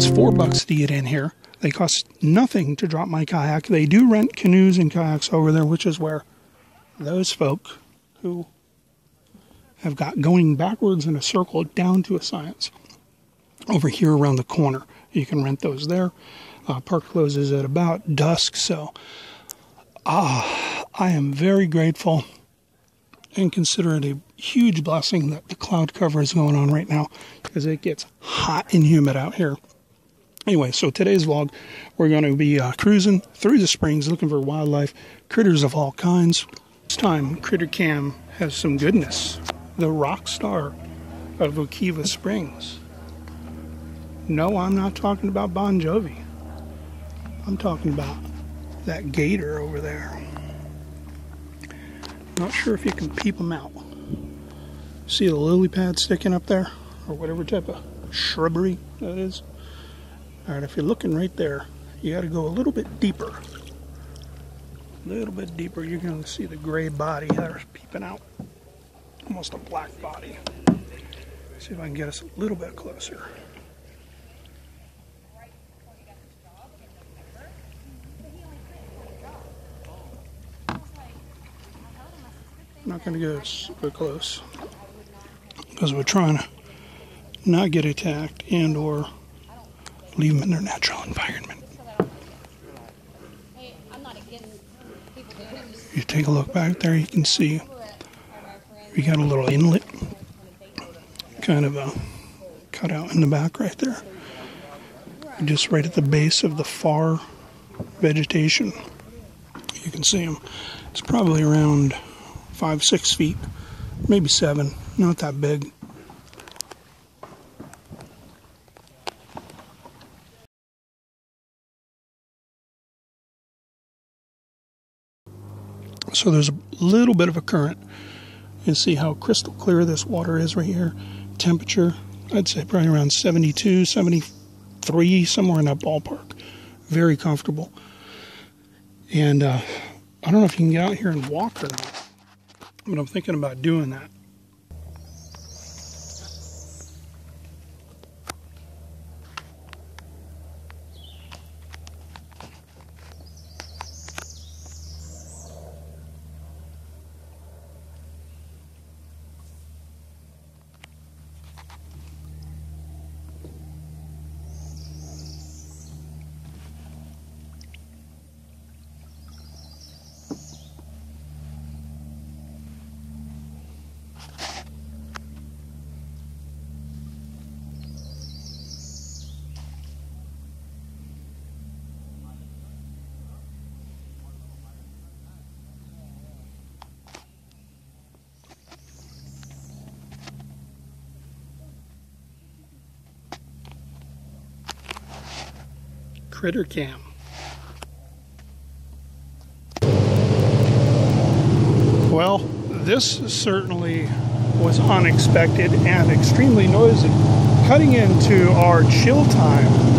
It's $4 to get in here. They cost nothing to drop my kayak. They do rent canoes and kayaks over there, which is where those folk who have got going backwards in a circle down to a science. Over here around the corner, you can rent those there. Park closes at about dusk, so I am very grateful and consider it a huge blessing that the cloud cover is going on right now, because it gets hot and humid out here. Anyway, so today's vlog, we're going to be cruising through the springs looking for wildlife, critters of all kinds. This time, Critter Cam has some goodness. The rock star of Wekiwa Springs. No, I'm not talking about Bon Jovi. I'm talking about that gator over there. Not sure if you can peep them out. See the lily pad sticking up there? Or whatever type of shrubbery that is. Alright, if you're looking right there, you got to go a little bit deeper. A little bit deeper, you're going to see the gray body there peeping out. Almost a black body. See if I can get us a little bit closer. I'm not going to go super close because we're trying to not get attacked and or leave them in their natural environment. You take a look back there, you can see we got a little inlet, kind of a cutout in the back right there. Just right at the base of the far vegetation. You can see them. It's probably around 5-6 feet, maybe 7, not that big. So there's a little bit of a current. You see how crystal clear this water is right here. Temperature, I'd say probably around 72, 73, somewhere in that ballpark. Very comfortable. And I don't know if you can get out here and walk or not, but I'm thinking about doing that. Critter Cam. Well, this certainly was unexpected and extremely noisy. Cutting into our chill time.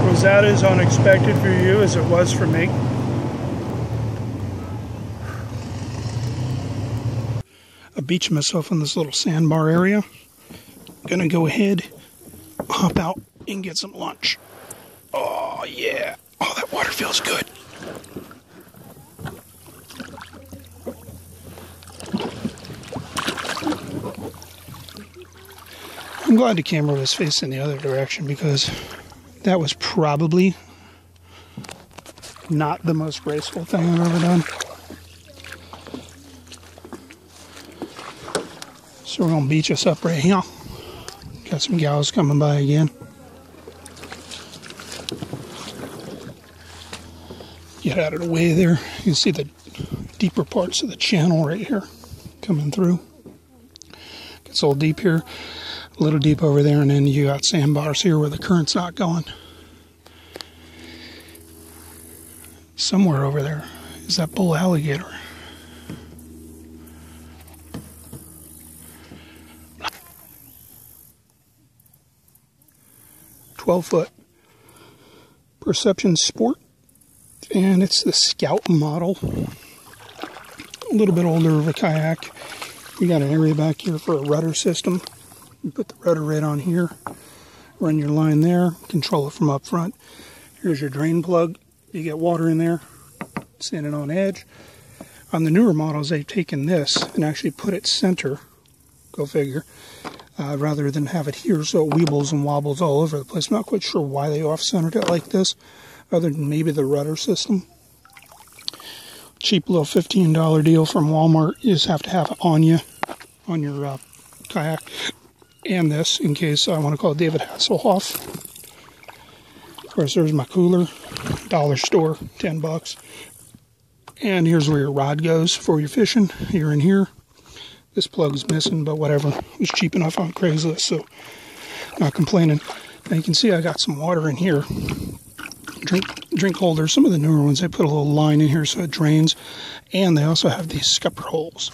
Was that as unexpected for you as it was for me? I beached myself in this little sandbar area. I'm gonna go ahead, hop out, and get some lunch. Oh yeah! Oh, that water feels good. I'm glad the camera was facing the other direction because that was probably not the most graceful thing I've ever done. So we're going to beach us up right here. Got some gals coming by again. Get out of the way there. You can see the deeper parts of the channel right here coming through. Gets a little deep here, a little deep over there, and then you got sandbars here where the current's not going. Somewhere over there is that bull alligator. "12-foot Perception Sport," and it's the Scout model. A little bit older of a kayak. You got an area back here for a rudder system. You put the rudder right on here, run your line there, control it from up front. Here's your drain plug. You get water in there, standing on edge. On the newer models, they've taken this and actually put it center, go figure, rather than have it here so it weebles and wobbles all over the place. I'm not quite sure why they off-centered it like this, other than maybe the rudder system. Cheap little $15 deal from Walmart. You just have to have it on you, on your kayak. And this, in case I want to call David Hasselhoff. Of course, there's my cooler. Dollar store, $10. And here's where your rod goes for your fishing. Here and here. This plug's missing, but whatever. It was cheap enough on Craigslist, so not complaining. Now you can see I got some water in here. Drink holders. Some of the newer ones, they put a little line in here so it drains. And they also have these scupper holes.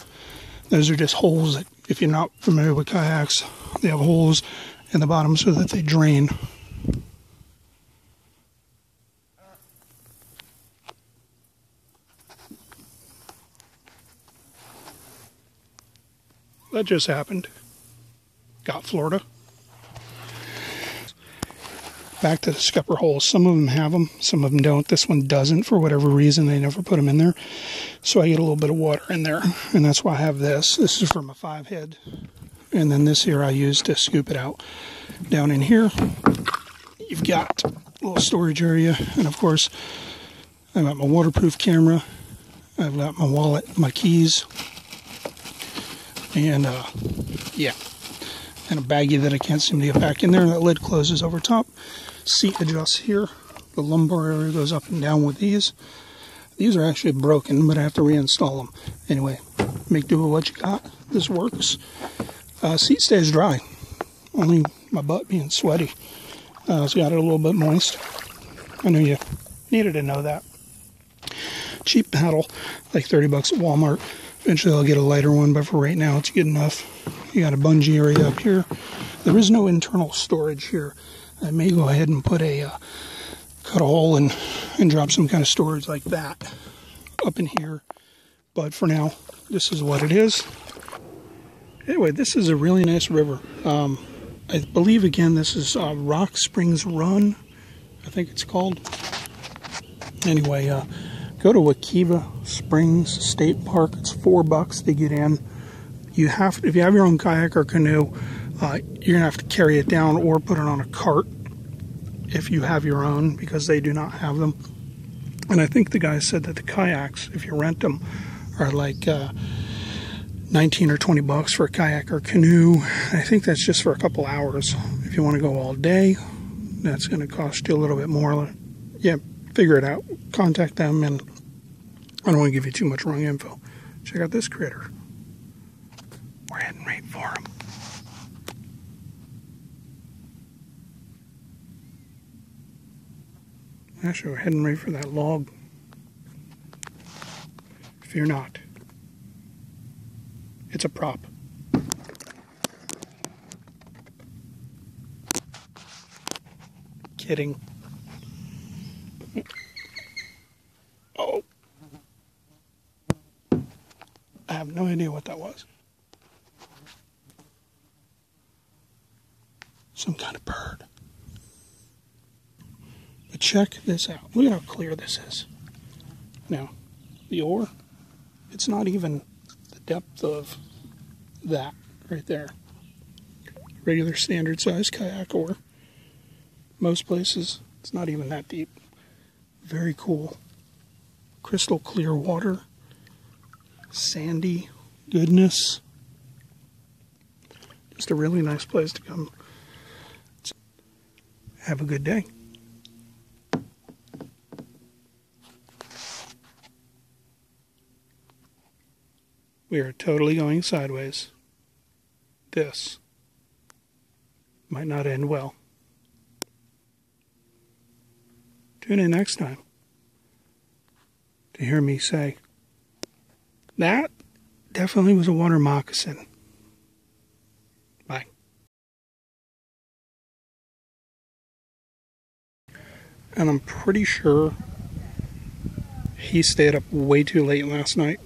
Those are just holes that, if you're not familiar with kayaks, they have holes in the bottom so that they drain. That just happened. Got Florida. Back to the scupper holes. Some of them have them, some of them don't. This one doesn't for whatever reason. They never put them in there. So I get a little bit of water in there, and that's why I have this. This is for my 5-head. And then this here I use to scoop it out. Down in here, you've got a little storage area. And of course, I've got my waterproof camera. I've got my wallet, my keys. And, yeah. And a baggie that I can't seem to get back in there. That lid closes over top. Seat adjusts here. The lumbar area goes up and down with these. These are actually broken, but I have to reinstall them. Anyway, make do with what you got. This works. Seat stays dry. Only my butt being sweaty. It's got it a little bit moist. I knew you needed to know that. Cheap paddle, like $30 at Walmart. Eventually I'll get a lighter one, but for right now it's good enough. You got a bungee area up here. There is no internal storage here. I may go ahead and put a cut a hole and drop some kind of storage like that up in here. But for now, this is what it is. Anyway, this is a really nice river. I believe, again, this is Rock Springs Run, I think it's called. Anyway, go to Wekiwa Springs State Park. It's $4 to get in. You have, if you have your own kayak or canoe, you're gonna have to carry it down or put it on a cart if you have your own, because they do not have them. And I think the guy said that the kayaks, if you rent them, are like 19 or 20 bucks for a kayak or canoe. I think that's just for a couple hours. If you want to go all day, that's going to cost you a little bit more. Yeah, figure it out. Contact them, and I don't want to give you too much wrong info. Check out this critter. We're heading right for him. Actually, we're heading right for that log. Fear not. It's a prop. Kidding. Oh. I have no idea what that was. Some kind of bird. But check this out. Look at how clear this is. Now, the oar, it's not even the depth of that right there. Regular standard size kayak oar. Most places, it's not even that deep. Very cool. crystal clear water, sandy goodness. Just a really nice place to come. Have a good day. We are totally going sideways. This might not end well. Tune in next time to hear me say, that definitely was a water moccasin. Bye. And I'm pretty sure he stayed up way too late last night.